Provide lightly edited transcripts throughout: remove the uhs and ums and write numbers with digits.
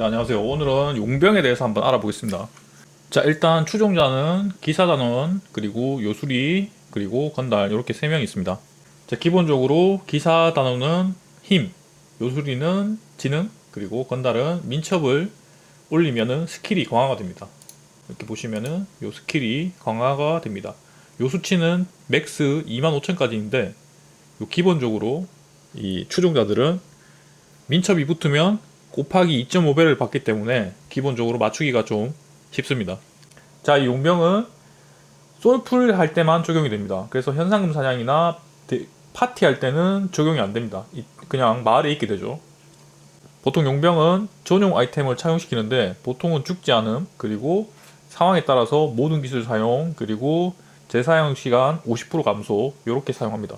자, 안녕하세요. 오늘은 용병에 대해서 한번 알아보겠습니다. 자, 일단 추종자는 기사단원, 그리고 요술이, 그리고 건달 이렇게 3명이 있습니다. 자, 기본적으로 기사단원은 힘, 요술이는 지능, 그리고 건달은 민첩을 올리면은 스킬이 강화가 됩니다. 이렇게 보시면은 요 스킬이 강화가 됩니다. 요 수치는 맥스 25,000까지인데 요 기본적으로 이 추종자들은 민첩이 붙으면 곱하기 2.5배를 받기 때문에 기본적으로 맞추기가 좀 쉽습니다. 자, 이 용병은 솔풀 할 때만 적용이 됩니다. 그래서 현상금 사냥이나 파티 할 때는 적용이 안 됩니다. 그냥 마을에 있게 되죠. 보통 용병은 전용 아이템을 착용시키는데 보통은 죽지 않음, 그리고 상황에 따라서 모든 기술 사용, 그리고 재사용 시간 50% 감소 이렇게 사용합니다.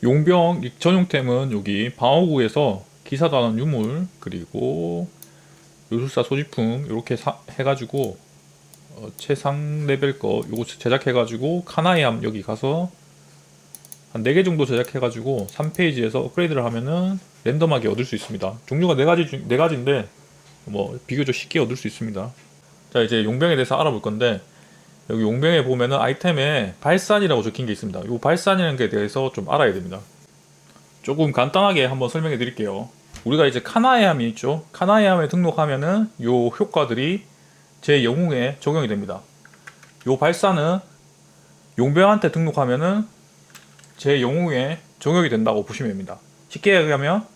용병 전용템은 여기 방어구에서 기사단원 유물, 그리고 요술사 소지품 이렇게 해가지고 최상 레벨 거 요거 제작해가지고 카나이암 여기 가서 한 4개 정도 제작해가지고 3페이지에서 업그레이드를 하면은 랜덤하게 얻을 수 있습니다. 종류가 4가지인데 뭐 비교적 쉽게 얻을 수 있습니다. 자, 이제 용병에 대해서 알아볼 건데 여기 용병에 보면은 아이템에 발산이라고 적힌 게 있습니다. 이 발산이라는 게 대해서 좀 알아야 됩니다. 조금 간단하게 한번 설명해 드릴게요. 우리가 이제 카나에함이 있죠. 카나에함에 등록하면은 요 효과들이 제 영웅에 적용이 됩니다. 요 발사는 용병한테 등록하면은 제 영웅에 적용이 된다고 보시면 됩니다. 쉽게 얘기하면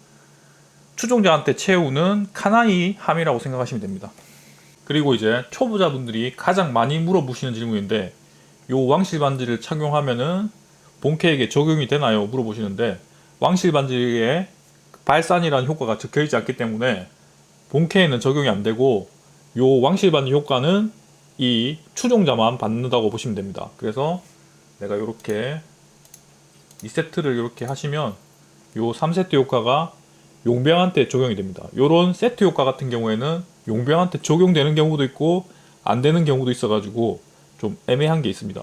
추종자한테 채우는 카나이 함이라고 생각하시면 됩니다. 그리고 이제 초보자분들이 가장 많이 물어보시는 질문인데 요 왕실 반지를 착용하면은 본캐에게 적용이 되나요? 물어보시는데 왕실 반지에 발산이라는 효과가 적혀있지 않기 때문에 본캐에는 적용이 안 되고 요 왕실 반지 효과는 이 추종자만 받는다고 보시면 됩니다. 그래서 내가 이렇게 2세트를 이렇게 하시면 요 3세트 효과가 용병한테 적용이 됩니다. 요런 세트 효과 같은 경우에는 용병한테 적용되는 경우도 있고 안 되는 경우도 있어가지고 좀 애매한 게 있습니다.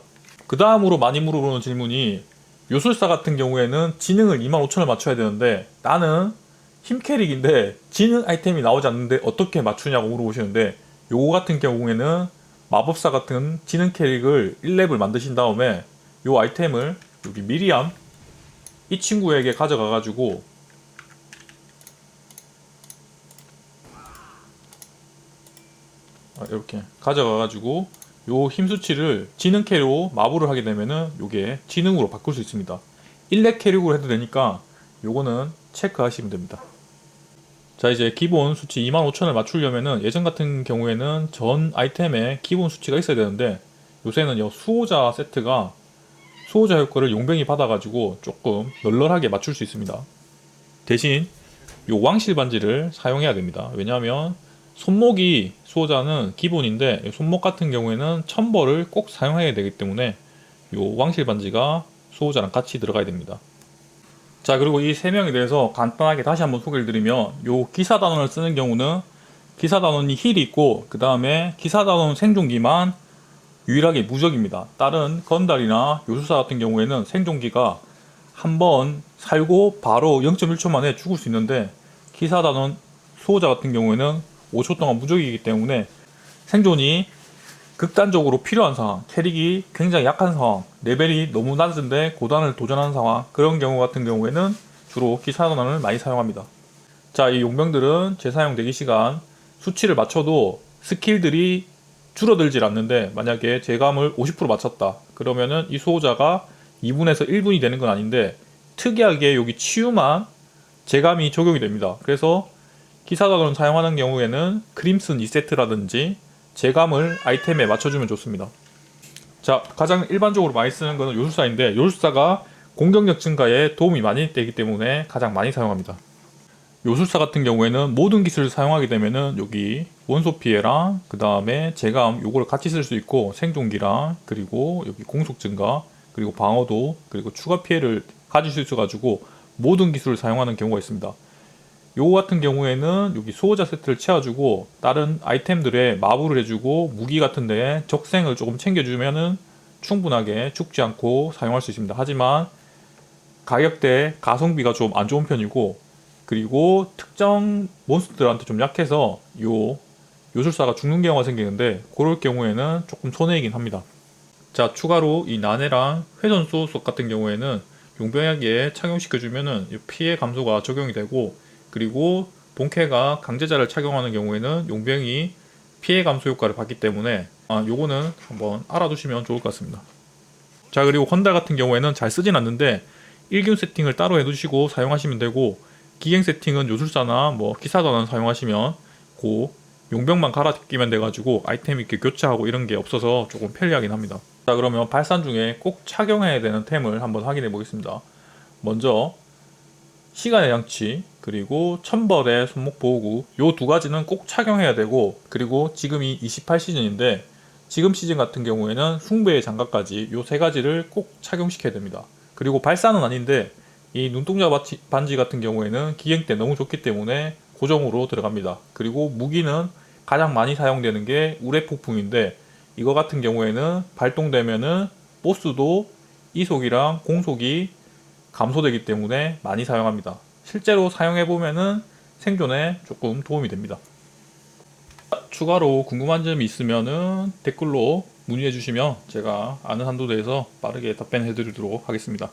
그 다음으로 많이 물어보는 질문이 요술사 같은 경우에는 지능을 25,000을 맞춰야 되는데 나는 힘 캐릭인데 지능 아이템이 나오지 않는데 어떻게 맞추냐고 물어보시는데 요거 같은 경우에는 마법사 같은 지능 캐릭을 1렙을 만드신 다음에 요 아이템을 여기 미리암 이 친구에게 가져가 가지고 이렇게 가져가 가지고 요 힘수치를 지능 캐릭으로 마블을 하게 되면은 요게 지능으로 바꿀 수 있습니다. 1렙 캐릭으로 해도 되니까 요거는 체크하시면 됩니다. 자, 이제 기본 수치 25,000을 맞추려면은 예전 같은 경우에는 전 아이템에 기본 수치가 있어야 되는데 요새는 수호자 세트가 수호자 효과를 용병이 받아가지고 조금 널널하게 맞출 수 있습니다. 대신 요 왕실 반지를 사용해야 됩니다. 왜냐하면 손목이 수호자는 기본인데 손목 같은 경우에는 천벌을 꼭 사용해야 되기 때문에 요 왕실 반지가 수호자랑 같이 들어가야 됩니다. 자, 그리고 이 3명에 대해서 간단하게 다시 한번 소개를 드리면 요 기사단원을 쓰는 경우는 기사단원이 힐이 있고 그 다음에 기사단원 생존기만 유일하게 무적입니다. 다른 건달이나 요술사 같은 경우에는 생존기가 한번 살고 바로 0.1초 만에 죽을 수 있는데 기사단원 수호자 같은 경우에는 5초 동안 무적이기 때문에 생존이 극단적으로 필요한 상황, 캐릭이 굉장히 약한 상황, 레벨이 너무 낮은데 고단을 도전하는 상황, 그런 경우 같은 경우에는 주로 기사단원을 많이 사용합니다. 자, 이 용병들은 재사용 대기시간 수치를 맞춰도 스킬들이 줄어들질 않는데 만약에 재감을 50% 맞췄다 그러면은 이 수호자가 2분에서 1분이 되는 건 아닌데 특이하게 여기 치유만 재감이 적용이 됩니다. 그래서 기사단원을 사용하는 경우에는 크림슨 2세트라든지 재감을 아이템에 맞춰주면 좋습니다. 자, 가장 일반적으로 많이 쓰는 것은 요술사인데 요술사가 공격력 증가에 도움이 많이 되기 때문에 가장 많이 사용합니다. 요술사 같은 경우에는 모든 기술을 사용하게 되면은 여기 원소 피해랑 그 다음에 재감 요거를 같이 쓸 수 있고 생존기랑 그리고 여기 공속 증가 그리고 방어도 그리고 추가 피해를 가질 수 있어가지고 모든 기술을 사용하는 경우가 있습니다. 요거 같은 경우에는 여기 수호자 세트를 채워주고 다른 아이템들에 마블을 해주고 무기 같은 데에 적생을 조금 챙겨주면은 충분하게 죽지 않고 사용할 수 있습니다. 하지만 가격대 가성비가 좀 안 좋은 편이고 그리고 특정 몬스터들한테 좀 약해서 요 요술사가 죽는 경우가 생기는데 그럴 경우에는 조금 손해이긴 합니다. 자, 추가로 이 난해랑 회전수 속 같은 경우에는 용병에게 착용시켜주면은 이 피해 감소가 적용이 되고, 그리고 본캐가 강제자를 착용하는 경우에는 용병이 피해 감소 효과를 받기 때문에 요거는 한번 알아두시면 좋을 것 같습니다. 자, 그리고 건달 같은 경우에는 잘 쓰진 않는데 일균 세팅을 따로 해두시고 사용하시면 되고, 기행 세팅은 요술사나 뭐 기사단원 사용하시면 고 용병만 갈아 끼면 돼가지고 아이템 이렇게 교체하고 이런 게 없어서 조금 편리하긴 합니다. 자, 그러면 발산 중에 꼭 착용해야 되는 템을 한번 확인해 보겠습니다. 먼저 시간의 양치, 그리고 천벌의 손목 보호구, 요 두 가지는 꼭 착용해야 되고, 그리고 지금이 28시즌인데 지금 시즌 같은 경우에는 숭배의 장갑까지 요 세 가지를 꼭 착용시켜야 됩니다. 그리고 발사는 아닌데 이 눈동자 반지 같은 경우에는 기행 때 너무 좋기 때문에 고정으로 들어갑니다. 그리고 무기는 가장 많이 사용되는 게 우레폭풍인데, 이거 같은 경우에는 발동되면은 보스도 이속이랑 공속이 감소되기 때문에 많이 사용합니다. 실제로 사용해보면은 생존에 조금 도움이 됩니다. 추가로 궁금한 점이 있으면은 댓글로 문의해 주시면 제가 아는 한도 내에서 빠르게 답변해 드리도록 하겠습니다.